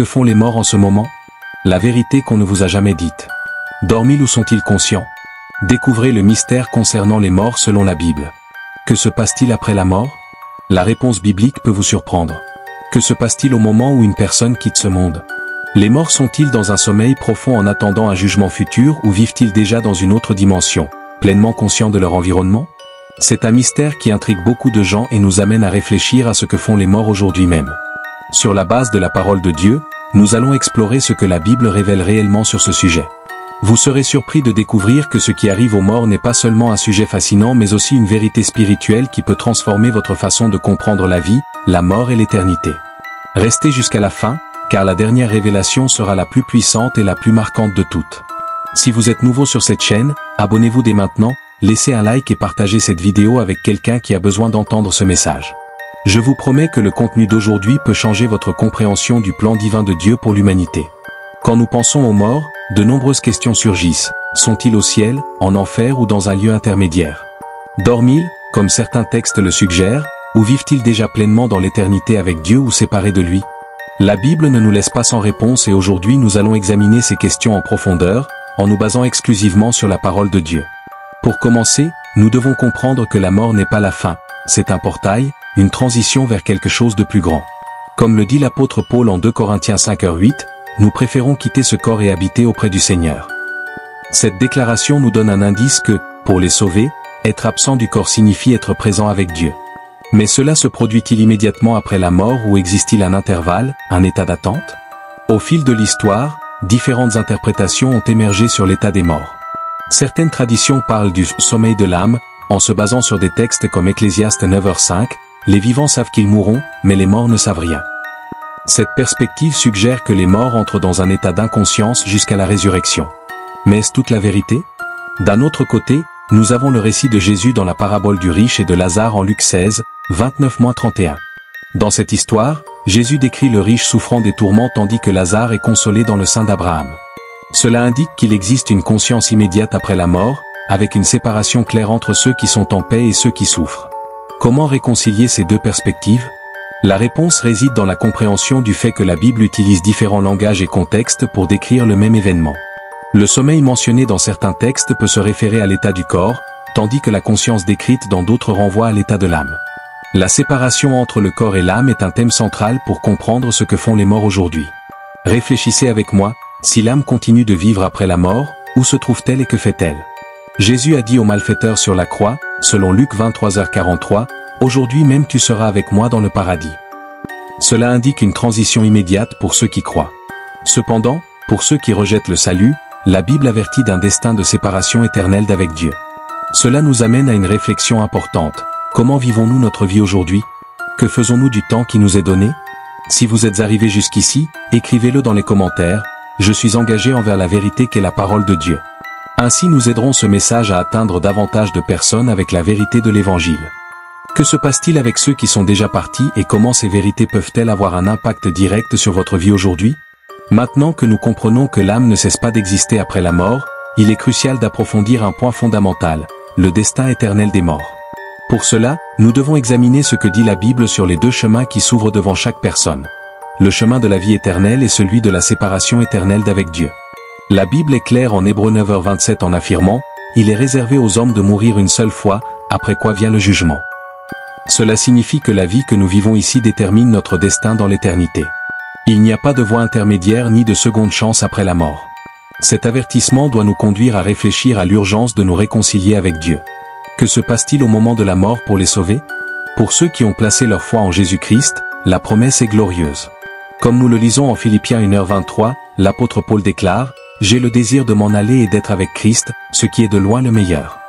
Que font les morts en ce moment? La vérité qu'on ne vous a jamais dite. Dorment-ils ou sont-ils conscients? Découvrez le mystère concernant les morts selon la Bible. Que se passe-t-il après la mort? La réponse biblique peut vous surprendre. Que se passe-t-il au moment où une personne quitte ce monde? Les morts sont-ils dans un sommeil profond en attendant un jugement futur ou vivent-ils déjà dans une autre dimension, pleinement conscients de leur environnement? C'est un mystère qui intrigue beaucoup de gens et nous amène à réfléchir à ce que font les morts aujourd'hui même. Sur la base de la parole de Dieu, nous allons explorer ce que la Bible révèle réellement sur ce sujet. Vous serez surpris de découvrir que ce qui arrive aux morts n'est pas seulement un sujet fascinant mais aussi une vérité spirituelle qui peut transformer votre façon de comprendre la vie, la mort et l'éternité. Restez jusqu'à la fin, car la dernière révélation sera la plus puissante et la plus marquante de toutes. Si vous êtes nouveau sur cette chaîne, abonnez-vous dès maintenant, laissez un like et partagez cette vidéo avec quelqu'un qui a besoin d'entendre ce message. Je vous promets que le contenu d'aujourd'hui peut changer votre compréhension du plan divin de Dieu pour l'humanité. Quand nous pensons aux morts, de nombreuses questions surgissent. Sont-ils au ciel, en enfer ou dans un lieu intermédiaire? Dorment-ils, comme certains textes le suggèrent, ou vivent-ils déjà pleinement dans l'éternité avec Dieu ou séparés de lui? La Bible ne nous laisse pas sans réponse et aujourd'hui nous allons examiner ces questions en profondeur, en nous basant exclusivement sur la parole de Dieu. Pour commencer, nous devons comprendre que la mort n'est pas la fin, c'est un portail, une transition vers quelque chose de plus grand. Comme le dit l'apôtre Paul en 2 Corinthiens 5:8, nous préférons quitter ce corps et habiter auprès du Seigneur. Cette déclaration nous donne un indice que, pour les sauvés, être absent du corps signifie être présent avec Dieu. Mais cela se produit-il immédiatement après la mort ou existe-t-il un intervalle, un état d'attente? Au fil de l'histoire, différentes interprétations ont émergé sur l'état des morts. Certaines traditions parlent du sommeil de l'âme, en se basant sur des textes comme Ecclésiaste 9h5, les vivants savent qu'ils mourront, mais les morts ne savent rien. Cette perspective suggère que les morts entrent dans un état d'inconscience jusqu'à la résurrection. Mais est-ce toute la vérité? D'un autre côté, nous avons le récit de Jésus dans la parabole du riche et de Lazare en Luc 16, 29-31. Dans cette histoire, Jésus décrit le riche souffrant des tourments tandis que Lazare est consolé dans le sein d'Abraham. Cela indique qu'il existe une conscience immédiate après la mort, avec une séparation claire entre ceux qui sont en paix et ceux qui souffrent. Comment réconcilier ces deux perspectives? La réponse réside dans la compréhension du fait que la Bible utilise différents langages et contextes pour décrire le même événement. Le sommeil mentionné dans certains textes peut se référer à l'état du corps, tandis que la conscience décrite dans d'autres renvoie à l'état de l'âme. La séparation entre le corps et l'âme est un thème central pour comprendre ce que font les morts aujourd'hui. Réfléchissez avec moi, si l'âme continue de vivre après la mort, où se trouve-t-elle et que fait-elle? Jésus a dit aux malfaiteurs sur la croix, selon Luc 23h43, « Aujourd'hui même tu seras avec moi dans le paradis ». Cela indique une transition immédiate pour ceux qui croient. Cependant, pour ceux qui rejettent le salut, la Bible avertit d'un destin de séparation éternelle d'avec Dieu. Cela nous amène à une réflexion importante. Comment vivons-nous notre vie aujourd'hui? Que faisons-nous du temps qui nous est donné? Si vous êtes arrivé jusqu'ici, écrivez-le dans les commentaires. Je suis engagé envers la vérité qu'est la parole de Dieu. Ainsi nous aiderons ce message à atteindre davantage de personnes avec la vérité de l'Évangile. Que se passe-t-il avec ceux qui sont déjà partis et comment ces vérités peuvent-elles avoir un impact direct sur votre vie aujourd'hui? Maintenant que nous comprenons que l'âme ne cesse pas d'exister après la mort, il est crucial d'approfondir un point fondamental, le destin éternel des morts. Pour cela, nous devons examiner ce que dit la Bible sur les deux chemins qui s'ouvrent devant chaque personne. Le chemin de la vie éternelle et celui de la séparation éternelle d'avec Dieu. La Bible est claire en Hébreux 9h27 en affirmant « Il est réservé aux hommes de mourir une seule fois, après quoi vient le jugement ». Cela signifie que la vie que nous vivons ici détermine notre destin dans l'éternité. Il n'y a pas de voie intermédiaire ni de seconde chance après la mort. Cet avertissement doit nous conduire à réfléchir à l'urgence de nous réconcilier avec Dieu. Que se passe-t-il au moment de la mort pour les sauver? Pour ceux qui ont placé leur foi en Jésus-Christ, la promesse est glorieuse. Comme nous le lisons en Philippiens 1h23, l'apôtre Paul déclare « J'ai le désir de m'en aller et d'être avec Christ, ce qui est de loin le meilleur ».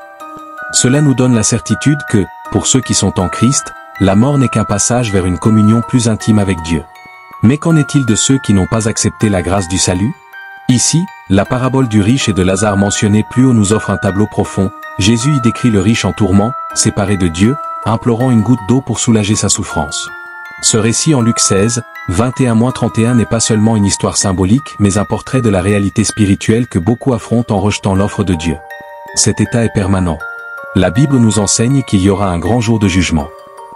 Cela nous donne la certitude que, pour ceux qui sont en Christ, la mort n'est qu'un passage vers une communion plus intime avec Dieu. Mais qu'en est-il de ceux qui n'ont pas accepté la grâce du salut? Ici, la parabole du riche et de Lazare mentionnée plus haut nous offre un tableau profond. Jésus y décrit le riche en tourment, séparé de Dieu, implorant une goutte d'eau pour soulager sa souffrance. Ce récit en Luc 16, 21-31 n'est pas seulement une histoire symbolique mais un portrait de la réalité spirituelle que beaucoup affrontent en rejetant l'offre de Dieu. Cet état est permanent. La Bible nous enseigne qu'il y aura un grand jour de jugement.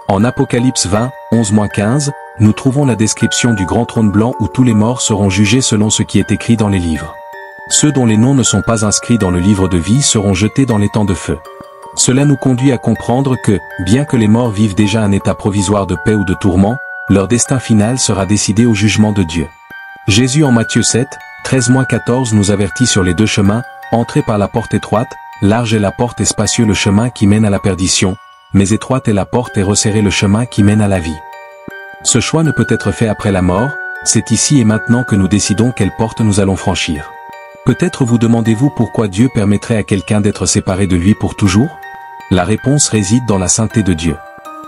En Apocalypse 20, 11-15, nous trouvons la description du grand trône blanc où tous les morts seront jugés selon ce qui est écrit dans les livres. Ceux dont les noms ne sont pas inscrits dans le livre de vie seront jetés dans l'étang de feu. Cela nous conduit à comprendre que, bien que les morts vivent déjà un état provisoire de paix ou de tourment, leur destin final sera décidé au jugement de Dieu. Jésus en Matthieu 7, 13-14 nous avertit sur les deux chemins, entrez par la porte étroite, large est la porte et spacieux le chemin qui mène à la perdition, mais étroite est la porte et resserré le chemin qui mène à la vie. Ce choix ne peut être fait après la mort, c'est ici et maintenant que nous décidons quelle porte nous allons franchir. Peut-être vous demandez-vous pourquoi Dieu permettrait à quelqu'un d'être séparé de lui pour toujours? La réponse réside dans la sainteté de Dieu.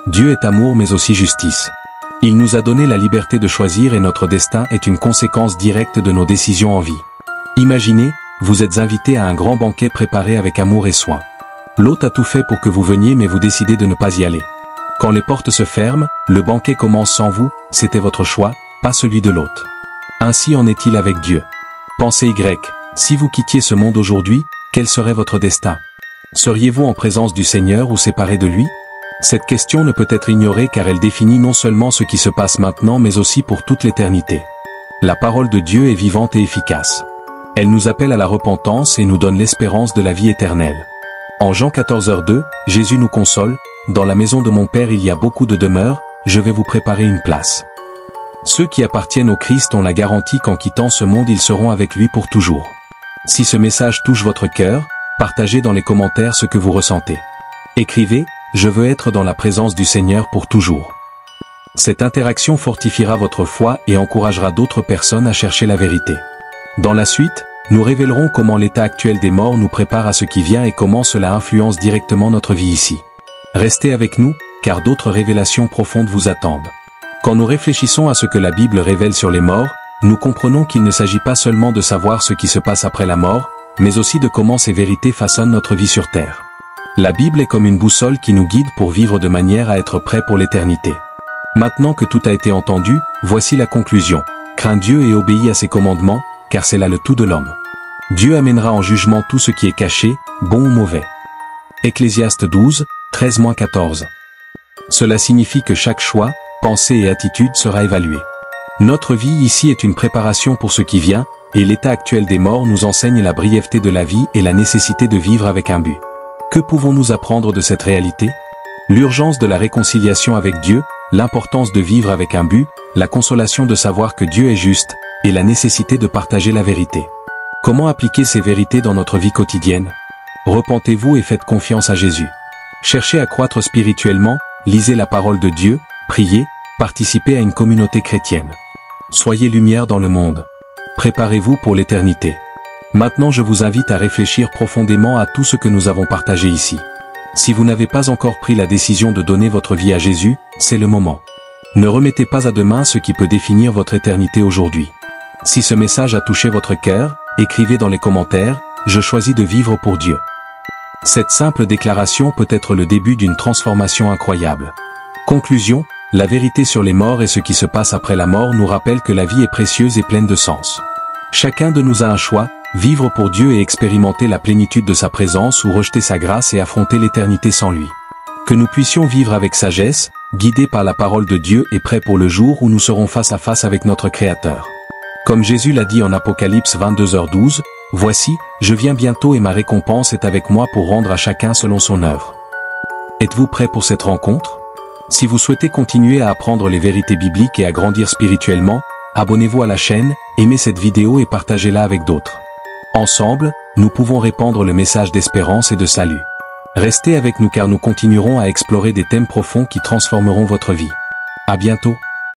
Dieu est amour mais aussi justice. Il nous a donné la liberté de choisir et notre destin est une conséquence directe de nos décisions en vie. Imaginez, vous êtes invité à un grand banquet préparé avec amour et soin. L'hôte a tout fait pour que vous veniez mais vous décidez de ne pas y aller. Quand les portes se ferment, le banquet commence sans vous, c'était votre choix, pas celui de l'hôte. Ainsi en est-il avec Dieu. Pensez Y, si vous quittiez ce monde aujourd'hui, quel serait votre destin? Seriez-vous en présence du Seigneur ou séparé de lui? Cette question ne peut être ignorée car elle définit non seulement ce qui se passe maintenant mais aussi pour toute l'éternité. La parole de Dieu est vivante et efficace. Elle nous appelle à la repentance et nous donne l'espérance de la vie éternelle. En Jean 14h2, Jésus nous console, « Dans la maison de mon Père il y a beaucoup de demeures, je vais vous préparer une place. » Ceux qui appartiennent au Christ ont la garantie qu'en quittant ce monde ils seront avec lui pour toujours. Si ce message touche votre cœur, partagez dans les commentaires ce que vous ressentez. Écrivez, « Je veux être dans la présence du Seigneur pour toujours. » Cette interaction fortifiera votre foi et encouragera d'autres personnes à chercher la vérité. Dans la suite, nous révélerons comment l'état actuel des morts nous prépare à ce qui vient et comment cela influence directement notre vie ici. Restez avec nous, car d'autres révélations profondes vous attendent. Quand nous réfléchissons à ce que la Bible révèle sur les morts, nous comprenons qu'il ne s'agit pas seulement de savoir ce qui se passe après la mort, mais aussi de comment ces vérités façonnent notre vie sur terre. La Bible est comme une boussole qui nous guide pour vivre de manière à être prêt pour l'éternité. Maintenant que tout a été entendu, voici la conclusion. Crains Dieu et obéis à ses commandements, car c'est là le tout de l'homme. Dieu amènera en jugement tout ce qui est caché, bon ou mauvais. Ecclésiaste 12, 13-14. Cela signifie que chaque choix, pensée et attitude sera évalué. Notre vie ici est une préparation pour ce qui vient, et l'état actuel des morts nous enseigne la brièveté de la vie et la nécessité de vivre avec un but. Que pouvons-nous apprendre de cette réalité? L'urgence de la réconciliation avec Dieu, l'importance de vivre avec un but, la consolation de savoir que Dieu est juste, et la nécessité de partager la vérité. Comment appliquer ces vérités dans notre vie quotidienne? Repentez-vous et faites confiance à Jésus. Cherchez à croître spirituellement, lisez la parole de Dieu, priez, participez à une communauté chrétienne. Soyez lumière dans le monde. Préparez-vous pour l'éternité. Maintenant je vous invite à réfléchir profondément à tout ce que nous avons partagé ici. Si vous n'avez pas encore pris la décision de donner votre vie à Jésus, c'est le moment. Ne remettez pas à demain ce qui peut définir votre éternité aujourd'hui. Si ce message a touché votre cœur, écrivez dans les commentaires, « Je choisis de vivre pour Dieu ». Cette simple déclaration peut être le début d'une transformation incroyable. Conclusion, la vérité sur les morts et ce qui se passe après la mort nous rappelle que la vie est précieuse et pleine de sens. Chacun de nous a un choix, vivre pour Dieu et expérimenter la plénitude de sa présence ou rejeter sa grâce et affronter l'éternité sans lui. Que nous puissions vivre avec sagesse, guidés par la parole de Dieu et prêts pour le jour où nous serons face à face avec notre Créateur. Comme Jésus l'a dit en Apocalypse 22h12, « Voici, je viens bientôt et ma récompense est avec moi pour rendre à chacun selon son œuvre. » Êtes-vous prêt pour cette rencontre? Si vous souhaitez continuer à apprendre les vérités bibliques et à grandir spirituellement, abonnez-vous à la chaîne, aimez cette vidéo et partagez-la avec d'autres. Ensemble, nous pouvons répandre le message d'espérance et de salut. Restez avec nous car nous continuerons à explorer des thèmes profonds qui transformeront votre vie. À bientôt.